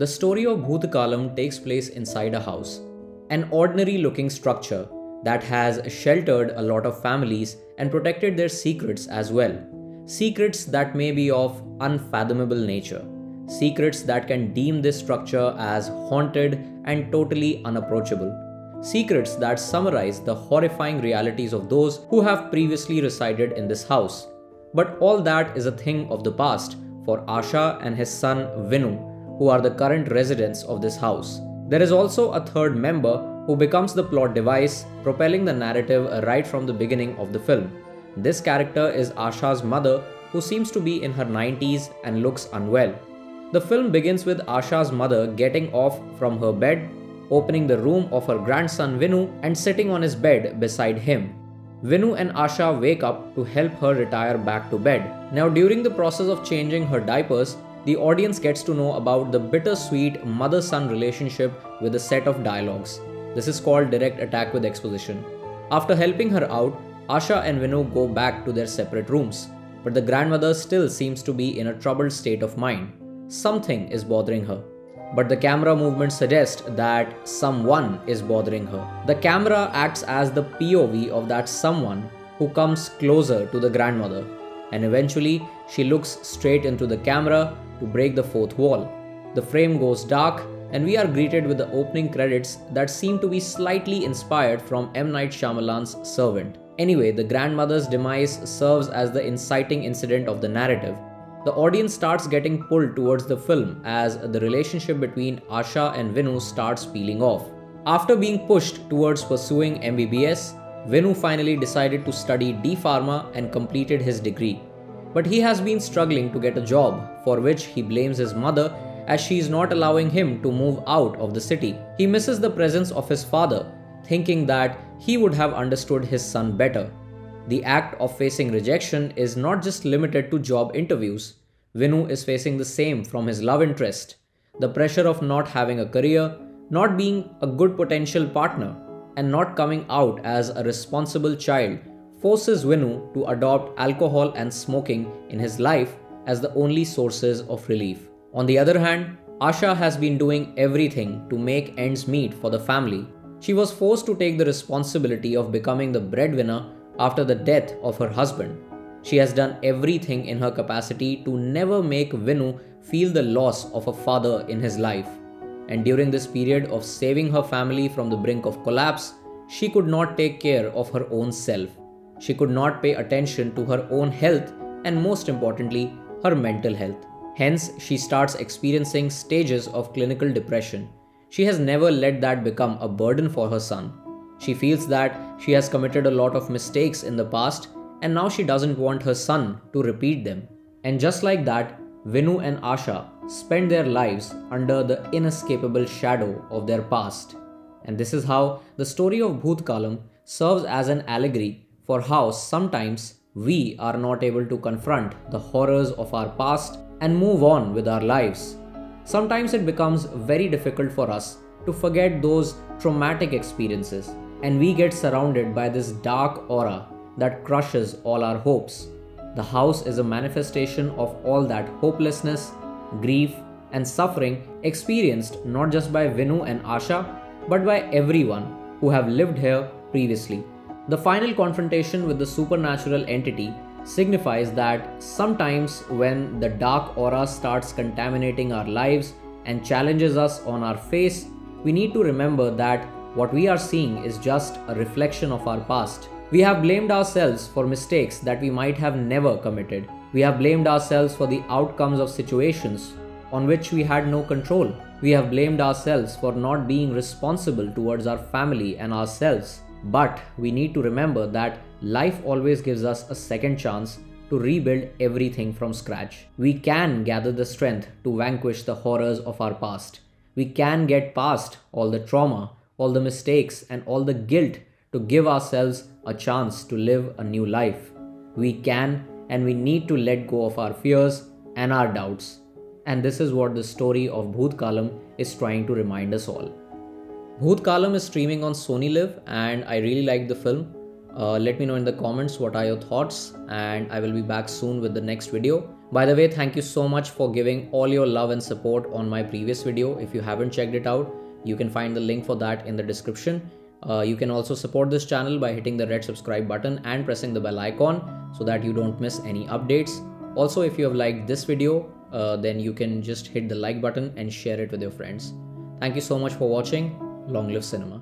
The story of Bhoothakalam takes place inside a house, an ordinary looking structure that has sheltered a lot of families and protected their secrets as well. Secrets that may be of unfathomable nature. Secrets that can deem this structure as haunted and totally unapproachable. Secrets that summarize the horrifying realities of those who have previously resided in this house. But all that is a thing of the past for Asha and his son Vinu, who are the current residents of this house. There is also a third member who becomes the plot device, propelling the narrative right from the beginning of the film. This character is Asha's mother, who seems to be in her 90s and looks unwell. The film begins with Asha's mother getting off from her bed, opening the room of her grandson Vinu and sitting on his bed beside him. Vinu and Asha wake up to help her retire back to bed. Now, during the process of changing her diapers, the audience gets to know about the bittersweet mother-son relationship with a set of dialogues. This is called direct attack with exposition. After helping her out, Asha and Vinu go back to their separate rooms, but the grandmother still seems to be in a troubled state of mind. Something is bothering her. But the camera movement suggests that someone is bothering her. The camera acts as the POV of that someone who comes closer to the grandmother, and eventually she looks straight into the camera to break the fourth wall. The frame goes dark and we are greeted with the opening credits that seem to be slightly inspired from M. Night Shyamalan's Servant. Anyway, the grandmother's demise serves as the inciting incident of the narrative. The audience starts getting pulled towards the film as the relationship between Asha and Vinu starts peeling off. After being pushed towards pursuing MBBS, Vinu finally decided to study D Pharma and completed his degree. But he has been struggling to get a job, for which he blames his mother as she is not allowing him to move out of the city. He misses the presence of his father, thinking that he would have understood his son better. The act of facing rejection is not just limited to job interviews. Vinu is facing the same from his love interest. The pressure of not having a career, not being a good potential partner, and not coming out as a responsible child forces Vinu to adopt alcohol and smoking in his life as the only sources of relief. On the other hand, Asha has been doing everything to make ends meet for the family. She was forced to take the responsibility of becoming the breadwinner after the death of her husband. She has done everything in her capacity to never make Vinu feel the loss of a father in his life. And during this period of saving her family from the brink of collapse, she could not take care of her own self. She could not pay attention to her own health and, most importantly, her mental health. Hence, she starts experiencing stages of clinical depression. She has never let that become a burden for her son. She feels that she has committed a lot of mistakes in the past and now she doesn't want her son to repeat them. And just like that, Vinu and Asha spend their lives under the inescapable shadow of their past. And this is how the story of Bhoothakalam serves as an allegory for how sometimes we are not able to confront the horrors of our past and move on with our lives. Sometimes it becomes very difficult for us to forget those traumatic experiences, and we get surrounded by this dark aura that crushes all our hopes. The house is a manifestation of all that hopelessness, grief, and suffering experienced not just by Vinu and Asha, but by everyone who have lived here previously. The final confrontation with the supernatural entity signifies that sometimes when the dark aura starts contaminating our lives and challenges us on our face, we need to remember that what we are seeing is just a reflection of our past. We have blamed ourselves for mistakes that we might have never committed. We have blamed ourselves for the outcomes of situations on which we had no control. We have blamed ourselves for not being responsible towards our family and ourselves. But we need to remember that life always gives us a second chance to rebuild everything from scratch. We can gather the strength to vanquish the horrors of our past. We can get past all the trauma, all the mistakes, and all the guilt to give ourselves a chance to live a new life. We can and we need to let go of our fears and our doubts. And this is what the story of Bhoothakalam is trying to remind us all. Bhoothakalam is streaming on Sony LIV and I really like the film. Let me know in the comments what are your thoughts, and I will be back soon with the next video. By the way, thank you so much for giving all your love and support on my previous video. If you haven't checked it out, you can find the link for that in the description. You can also support this channel by hitting the red subscribe button and pressing the bell icon so that you don't miss any updates. Also, if you have liked this video, then you can just hit the like button and share it with your friends. Thank you so much for watching. Long live cinema.